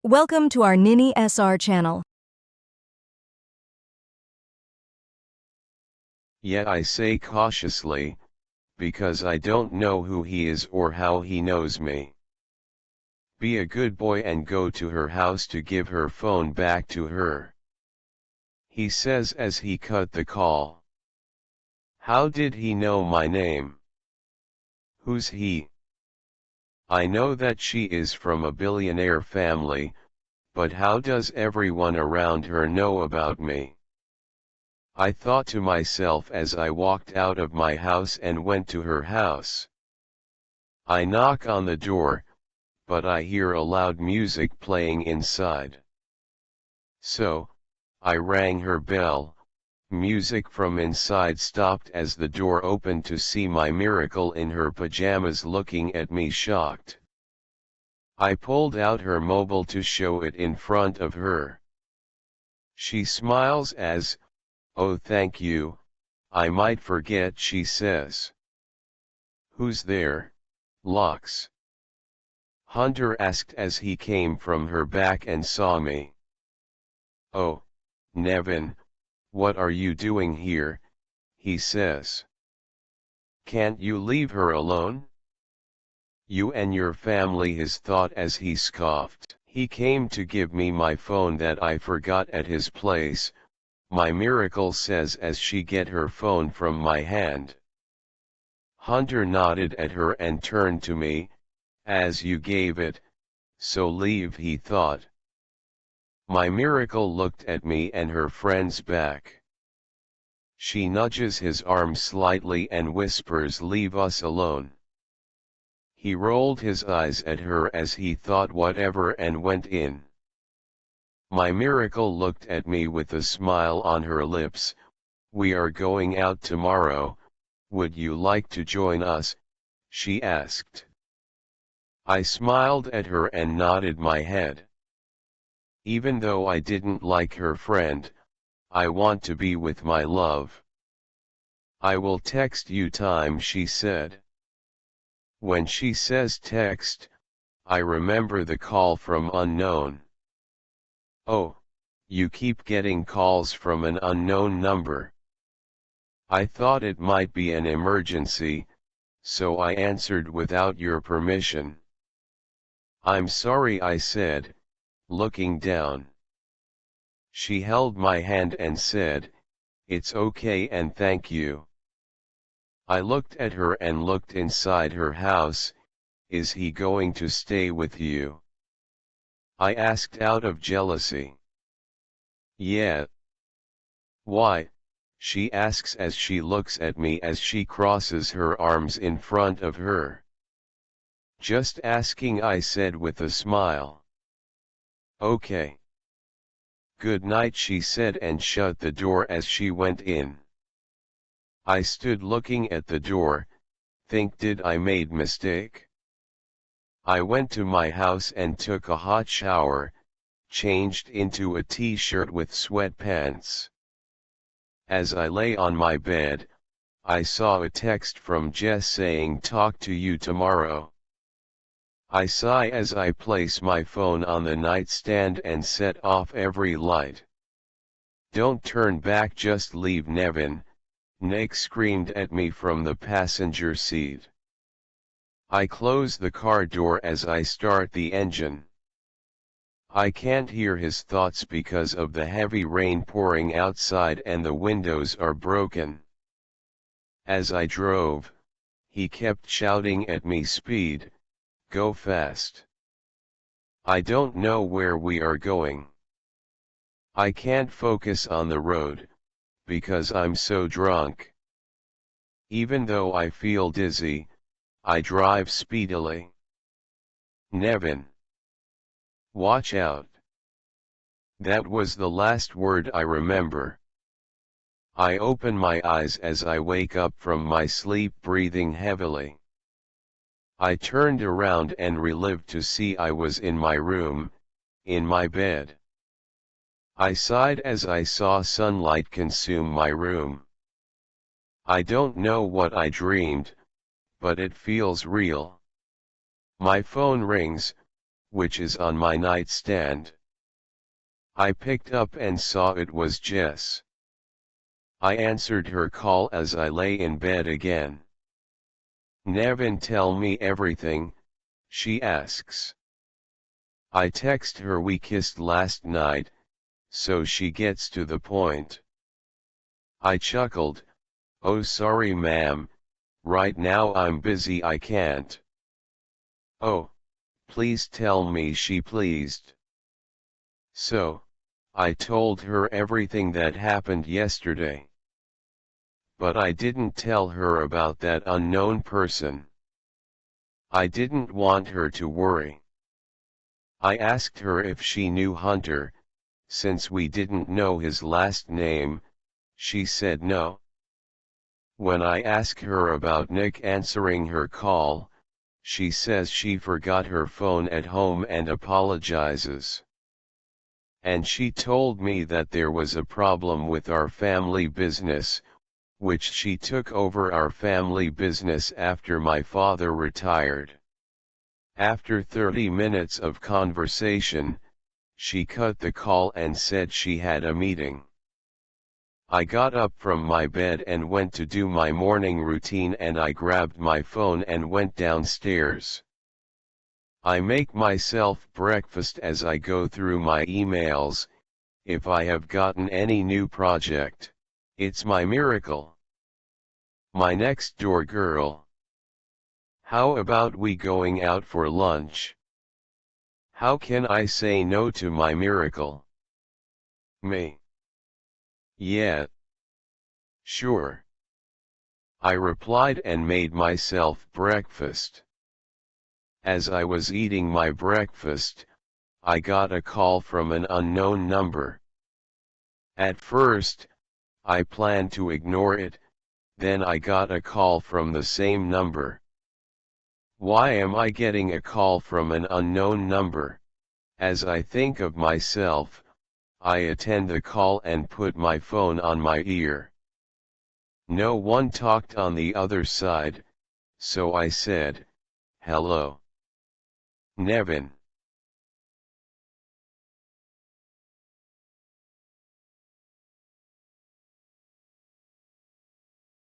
Welcome to our Nini SR channel. Yet I say cautiously, because I don't know who he is or how he knows me. Be a good boy and go to her house to give her phone back to her. He says as he cut the call. How did he know my name? Who's he? I know that she is from a billionaire family, but how does everyone around her know about me? I thought to myself as I walked out of my house and went to her house. I knock on the door, but I hear a loud music playing inside. So, I rang her bell. Music from inside stopped as the door opened to see my miracle in her pajamas looking at me shocked. I pulled out her mobile to show it in front of her. She smiles as, "Oh, thank you, I might forget," she says. "Who's there, Lux?" Hunter asked as he came from her back and saw me. "Oh, Nevin, what are you doing here?" he says. "Can't you leave her alone? You and your family," his thought as he scoffed. He came to give me my phone that I forgot at his place, my miracle says as she get her phone from my hand. Hunter nodded at her and turned to me, "As you gave it, so leave," he thought. My miracle looked at me and her friends back. She nudges his arm slightly and whispers, "Leave us alone." He rolled his eyes at her as he thought whatever and went in. My miracle looked at me with a smile on her lips. "We are going out tomorrow, would you like to join us?" she asked. I smiled at her and nodded my head. Even though I didn't like her friend, I want to be with my love. "I will text you time," she said. When she says text, I remember the call from unknown. "Oh, you keep getting calls from an unknown number." I thought it might be an emergency, so I answered without your permission. "I'm sorry," I said, looking down. She held my hand and said, "It's okay and thank you." I looked at her and looked inside her house. "Is he going to stay with you?" I asked out of jealousy. "Yeah." "Why?" she asks as she looks at me as she crosses her arms in front of her. "Just asking," I said with a smile. "Okay. Good night," she said and shut the door as she went in. I stood looking at the door, did I made mistake? I went to my house and took a hot shower, changed into a t-shirt with sweatpants. As I lay on my bed, I saw a text from Jess saying, "Talk to you tomorrow." I sigh as I place my phone on the nightstand and set off every light. "Don't turn back, just leave, Nevin," Nick screamed at me from the passenger seat. I close the car door as I start the engine. I can't hear his thoughts because of the heavy rain pouring outside and the windows are broken. As I drove, he kept shouting at me, "Speed, go fast." I don't know where we are going. I can't focus on the road, because I'm so drunk. Even though I feel dizzy, I drive speedily. "Nevin, watch out." That was the last word I remember. I open my eyes as I wake up from my sleep, breathing heavily. I turned around and relieved to see I was in my room, in my bed. I sighed as I saw sunlight consume my room. I don't know what I dreamed, but it feels real. My phone rings. which is on my nightstand. I picked up and saw it was Jess. I answered her call as I lay in bed again. "Nevin, tell me everything," she asks. I text her we kissed last night, so she gets to the point. I chuckled, "Oh sorry ma'am, right now I'm busy, I can't." "Oh, please tell me," she pleased. So, I told her everything that happened yesterday. But I didn't tell her about that unknown person. I didn't want her to worry. I asked her if she knew Hunter, since we didn't know his last name. She said no. When I ask her about Nick answering her call, she says she forgot her phone at home and apologizes. And she told me that there was a problem with our family business, which she took over our family business after my father retired. After 30 minutes of conversation, she cut the call and said she had a meeting. I got up from my bed and went to do my morning routine, and I grabbed my phone and went downstairs. I make myself breakfast as I go through my emails. If I have gotten any new project, it's my miracle. My next door girl. How about we going out for lunch? How can I say no to my miracle? Me. Yeah. Sure. I replied and made myself breakfast. As I was eating my breakfast, I got a call from an unknown number. At first, I planned to ignore it, then I got a call from the same number. Why am I getting a call from an unknown number? As I think of myself, I attend the call and put my phone on my ear. No one talked on the other side, so I said, "Hello, Nevin."